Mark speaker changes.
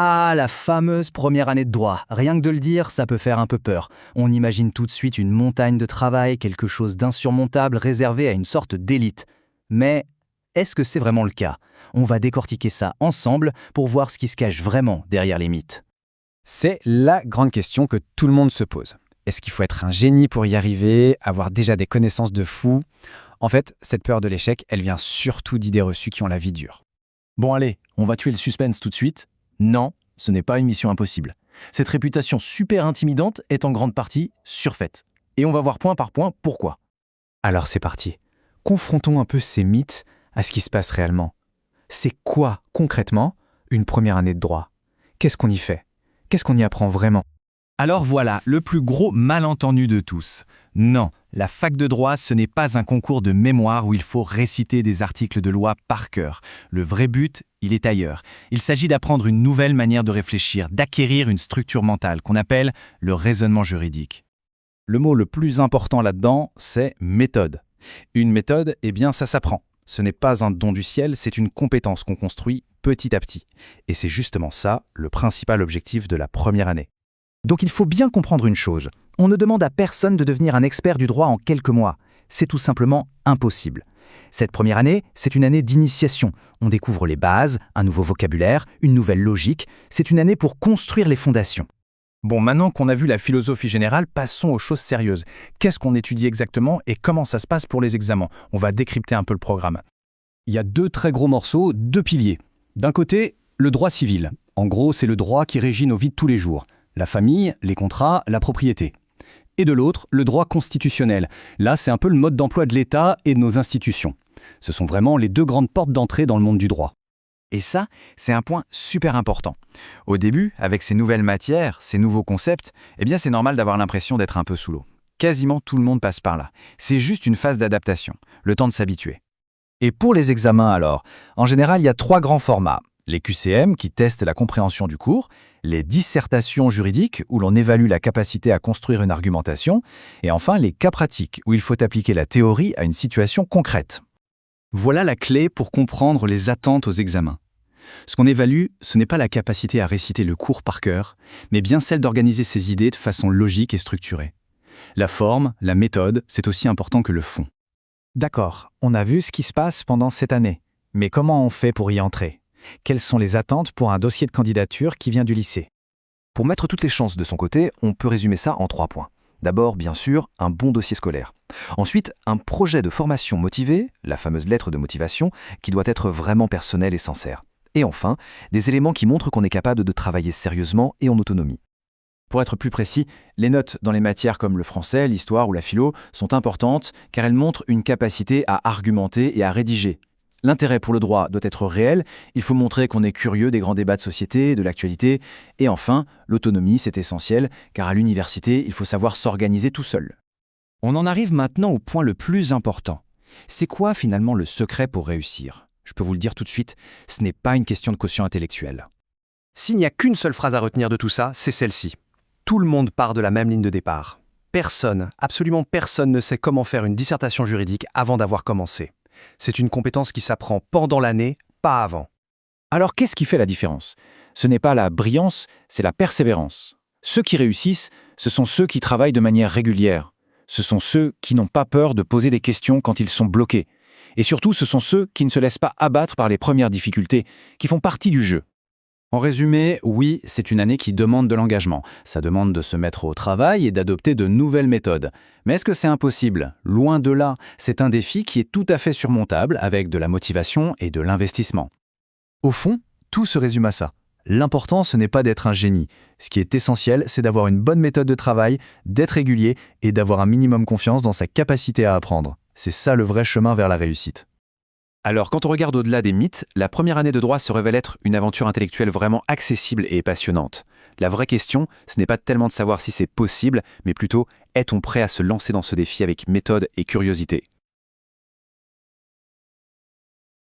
Speaker 1: Ah, la fameuse première année de droit. Rien que de le dire, ça peut faire un peu peur. On imagine tout de suite une montagne de travail, quelque chose d'insurmontable réservé à une sorte d'élite. Mais est-ce que c'est vraiment le cas? On va décortiquer ça ensemble pour voir ce qui se cache vraiment derrière les mythes.
Speaker 2: C'est la grande question que tout le monde se pose. Est-ce qu'il faut être un génie pour y arriver, avoir déjà des connaissances de fou? En fait, cette peur de l'échec, elle vient surtout d'idées reçues qui ont la vie dure.
Speaker 1: Bon allez, on va tuer le suspense tout de suite. Non, ce n'est pas une mission impossible. Cette réputation super intimidante est en grande partie surfaite. Et on va voir point par point pourquoi.
Speaker 2: Alors c'est parti. Confrontons un peu ces mythes à ce qui se passe réellement. C'est quoi, concrètement, une première année de droit? Qu'est-ce qu'on y fait? Qu'est-ce qu'on y apprend vraiment?
Speaker 3: Alors voilà, le plus gros malentendu de tous. Non, la fac de droit, ce n'est pas un concours de mémoire où il faut réciter des articles de loi par cœur. Le vrai but, il est ailleurs. Il s'agit d'apprendre une nouvelle manière de réfléchir, d'acquérir une structure mentale qu'on appelle le raisonnement juridique.
Speaker 4: Le mot le plus important là-dedans, c'est méthode. Une méthode, eh bien, ça s'apprend. Ce n'est pas un don du ciel, c'est une compétence qu'on construit petit à petit. Et c'est justement ça, le principal objectif de la première année.
Speaker 1: Donc il faut bien comprendre une chose. On ne demande à personne de devenir un expert du droit en quelques mois. C'est tout simplement impossible. Cette première année, c'est une année d'initiation. On découvre les bases, un nouveau vocabulaire, une nouvelle logique. C'est une année pour construire les fondations.
Speaker 4: Bon, maintenant qu'on a vu la philosophie générale, passons aux choses sérieuses. Qu'est-ce qu'on étudie exactement et comment ça se passe pour les examens? On va décrypter un peu le programme.
Speaker 5: Il y a deux très gros morceaux, deux piliers. D'un côté, le droit civil. En gros, c'est le droit qui régit nos vies de tous les jours. La famille, les contrats, la propriété. Et de l'autre, le droit constitutionnel. Là, c'est un peu le mode d'emploi de l'État et de nos institutions. Ce sont vraiment les deux grandes portes d'entrée dans le monde du droit.
Speaker 3: Et ça, c'est un point super important. Au début, avec ces nouvelles matières, ces nouveaux concepts, eh bien c'est normal d'avoir l'impression d'être un peu sous l'eau. Quasiment tout le monde passe par là. C'est juste une phase d'adaptation, le temps de s'habituer.
Speaker 1: Et pour les examens alors, en général, il y a 3 grands formats. Les QCM qui testent la compréhension du cours, les dissertations juridiques où l'on évalue la capacité à construire une argumentation, et enfin les cas pratiques où il faut appliquer la théorie à une situation concrète.
Speaker 5: Voilà la clé pour comprendre les attentes aux examens. Ce qu'on évalue, ce n'est pas la capacité à réciter le cours par cœur, mais bien celle d'organiser ses idées de façon logique et structurée. La forme, la méthode, c'est aussi important que le fond.
Speaker 2: D'accord, on a vu ce qui se passe pendant cette année. Mais comment on fait pour y entrer? Quelles sont les attentes pour un dossier de candidature qui vient du lycée?
Speaker 6: Pour mettre toutes les chances de son côté, on peut résumer ça en 3 points. D'abord, bien sûr, un bon dossier scolaire. Ensuite, un projet de formation motivé, la fameuse lettre de motivation, qui doit être vraiment personnel et sincère. Et enfin, des éléments qui montrent qu'on est capable de travailler sérieusement et en autonomie.
Speaker 3: Pour être plus précis, les notes dans les matières comme le français, l'histoire ou la philo sont importantes car elles montrent une capacité à argumenter et à rédiger. L'intérêt pour le droit doit être réel, il faut montrer qu'on est curieux des grands débats de société, de l'actualité. Et enfin, l'autonomie, c'est essentiel, car à l'université, il faut savoir s'organiser tout seul.
Speaker 4: On en arrive maintenant au point le plus important. C'est quoi finalement le secret pour réussir? Je peux vous le dire tout de suite, ce n'est pas une question de quotient intellectuel.
Speaker 7: S'il n'y a qu'une seule phrase à retenir de tout ça, c'est celle-ci. Tout le monde part de la même ligne de départ. Personne, absolument personne ne sait comment faire une dissertation juridique avant d'avoir commencé. C'est une compétence qui s'apprend pendant l'année, pas avant.
Speaker 4: Alors qu'est-ce qui fait la différence? Ce n'est pas la brillance, c'est la persévérance. Ceux qui réussissent, ce sont ceux qui travaillent de manière régulière. Ce sont ceux qui n'ont pas peur de poser des questions quand ils sont bloqués. Et surtout, ce sont ceux qui ne se laissent pas abattre par les premières difficultés, qui font partie du jeu.
Speaker 5: En résumé, oui, c'est une année qui demande de l'engagement. Ça demande de se mettre au travail et d'adopter de nouvelles méthodes. Mais est-ce que c'est impossible? Loin de là. C'est un défi qui est tout à fait surmontable avec de la motivation et de l'investissement.
Speaker 6: Au fond, tout se résume à ça. L'important, ce n'est pas d'être un génie. Ce qui est essentiel, c'est d'avoir une bonne méthode de travail, d'être régulier et d'avoir un minimum confiance dans sa capacité à apprendre. C'est ça le vrai chemin vers la réussite.
Speaker 3: Alors, quand on regarde au-delà des mythes, la première année de droit se révèle être une aventure intellectuelle vraiment accessible et passionnante. La vraie question, ce n'est pas tellement de savoir si c'est possible, mais plutôt, est-on prêt à se lancer dans ce défi avec méthode et curiosité?